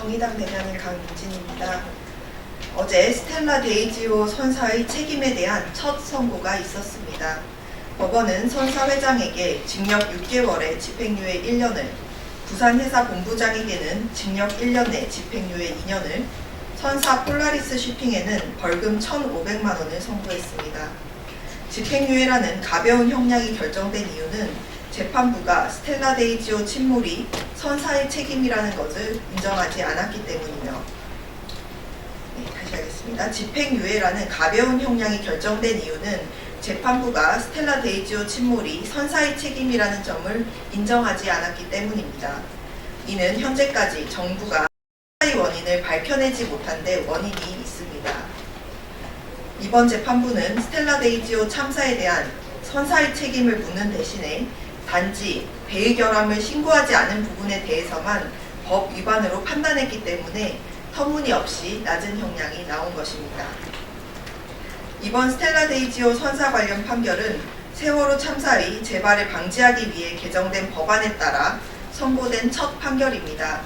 정의당 대변인 강민진입니다. 어제 스텔라 데이지오 선사의 책임에 대한 첫 선고가 있었습니다. 법원은 선사 회장에게 징역 6개월에 집행유예 1년을, 부산회사 본부장에게는 징역 1년 내 집행유예 2년을, 선사 폴라리스 쉬핑에는 벌금 1,500만 원을 선고했습니다. 집행유예라는 가벼운 형량이 결정된 이유는 재판부가 스텔라 데이지오 침몰이 선사의 책임이라는 것을 인정하지 않았기 때문이며, 다시 하겠습니다. 집행유예라는 가벼운 형량이 결정된 이유는 재판부가 스텔라 데이지오 침몰이 선사의 책임이라는 점을 인정하지 않았기 때문입니다. 이는 현재까지 정부가 선사의 원인을 밝혀내지 못한 데 원인이 있습니다. 이번 재판부는 스텔라 데이지오 참사에 대한 선사의 책임을 묻는 대신에 단지 배의 결함을 신고하지 않은 부분에 대해서만 법 위반으로 판단했기 때문에 터무니없이 낮은 형량이 나온 것입니다. 이번 스텔라 데이지오 선사 관련 판결은 세월호 참사의 재발을 방지하기 위해 개정된 법안에 따라 선고된 첫 판결입니다.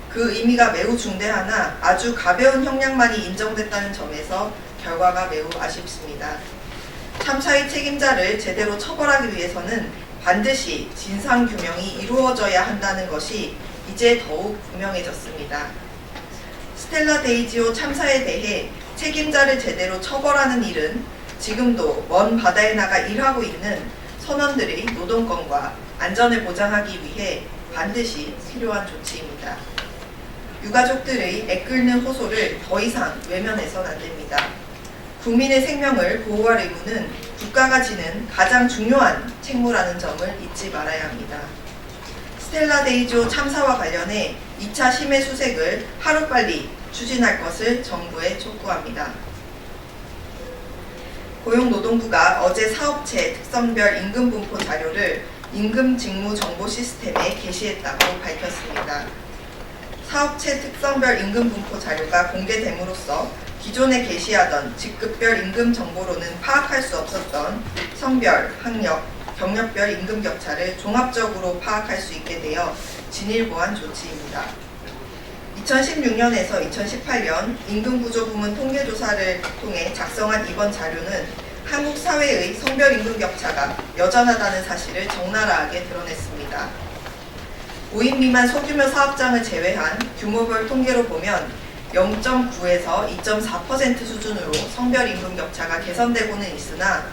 그 의미가 매우 중대하나 아주 가벼운 형량만이 인정됐다는 점에서 결과가 매우 아쉽습니다. 참사의 책임자를 제대로 처벌하기 위해서는 반드시 진상규명이 이루어져야 한다는 것이 이제 더욱 분명해졌습니다. 스텔라 데이지오 참사에 대해 책임자를 제대로 처벌하는 일은 지금도 먼 바다에 나가 일하고 있는 선원들의 노동권과 안전을 보장하기 위해 반드시 필요한 조치입니다. 유가족들의 애끓는 호소를 더 이상 외면해서는 안 됩니다. 국민의 생명을 보호할 의무는 국가가 지는 가장 중요한 책무라는 점을 잊지 말아야 합니다. 스텔라 데이지오 참사와 관련해 2차 심해 수색을 하루빨리 추진할 것을 정부에 촉구합니다. 고용노동부가 어제 사업체 특성별 임금 분포 자료를 임금 직무 정보 시스템에 게시했다고 밝혔습니다. 사업체 특성별 임금 분포 자료가 공개됨으로써 기존에 게시하던 직급별 임금 정보로는 파악할 수 없었던 성별, 학력, 경력별 임금 격차를 종합적으로 파악할 수 있게 되어 진일보한 조치입니다. 2016년에서 2018년 임금구조부문 통계조사를 통해 작성한 이번 자료는 한국 사회의 성별 임금 격차가 여전하다는 사실을 적나라하게 드러냈습니다. 5인 미만 소규모 사업장을 제외한 규모별 통계로 보면 0.9에서 2.4% 수준으로 성별 임금 격차가 개선되고는 있으나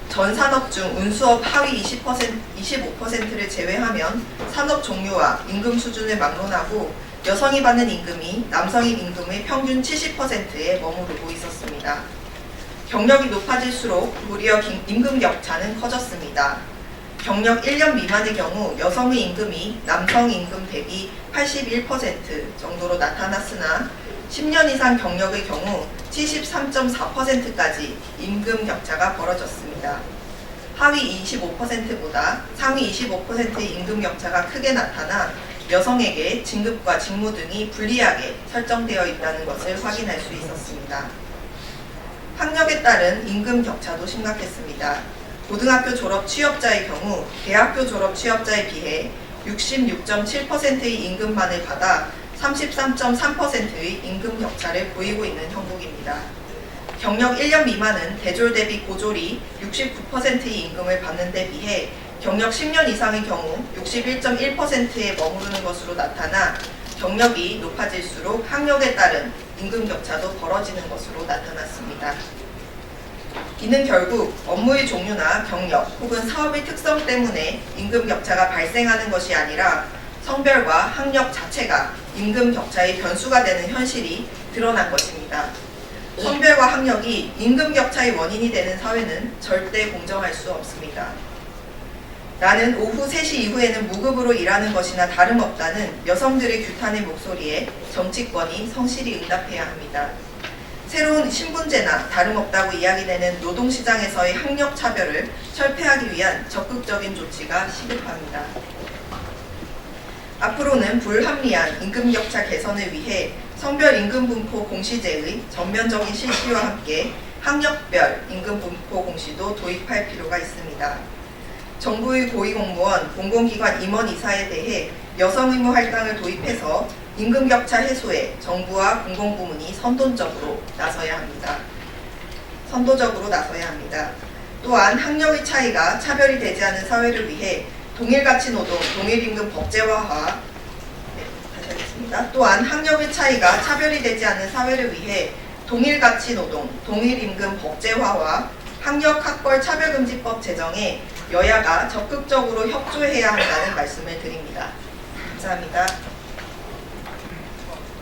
전 산업 중 운수업 하위 25%를 제외하면 산업 종류와 임금 수준을 막론하고 여성이 받는 임금이 남성의 임금의 평균 70%에 머무르고 있었습니다. 경력이 높아질수록 도리어 임금 격차는 커졌습니다. 경력 1년 미만의 경우 여성의 임금이 남성 임금 대비 81% 정도로 나타났으나 10년 이상 경력의 경우 73.4%까지 임금 격차가 벌어졌습니다. 하위 25%보다 상위 25%의 임금 격차가 크게 나타나 여성에게 진급과 직무 등이 불리하게 설정되어 있다는 것을 확인할 수 있었습니다. 학력에 따른 임금 격차도 심각했습니다. 고등학교 졸업 취업자의 경우 대학교 졸업 취업자에 비해 66.7%의 임금만을 받아 33.3%의 임금 격차를 보이고 있는 형국입니다. 경력 1년 미만은 대졸 대비 고졸이 69%의 임금을 받는 데 비해 경력 10년 이상의 경우 61.1%에 머무르는 것으로 나타나 경력이 높아질수록 학력에 따른 임금 격차도 벌어지는 것으로 나타났습니다. 이는 결국 업무의 종류나 경력 혹은 사업의 특성 때문에 임금 격차가 발생하는 것이 아니라 성별과 학력 자체가 임금 격차의 변수가 되는 현실이 드러난 것입니다. 성별과 학력이 임금 격차의 원인이 되는 사회는 절대 공정할 수 없습니다. 나는 오후 3시 이후에는 무급으로 일하는 것이나 다름없다는 여성들의 규탄의 목소리에 정치권이 성실히 응답해야 합니다. 새로운 신분제나 다름없다고 이야기되는 노동시장에서의 학력 차별을 철폐하기 위한 적극적인 조치가 시급합니다. 앞으로는 불합리한 임금격차 개선을 위해 성별 임금분포 공시제의 전면적인 실시와 함께 학력별 임금분포 공시도 도입할 필요가 있습니다. 정부의 고위공무원, 공공기관 임원 이사에 대해 여성 의무 할당을 도입해서 임금 격차 해소에 정부와 공공부문이 선도적으로 나서야 합니다. 또한 학력의 차이가 차별이 되지 않은 사회를 위해 동일가치 노동, 동일임금 법제화와 또한 학력의 차이가 차별이 되지 않는 사회를 위해 동일가치 노동, 동일임금 법제화와 학력학벌 차별금지법 제정에 여야가 적극적으로 협조해야 한다는 말씀을 드립니다. 감사합니다.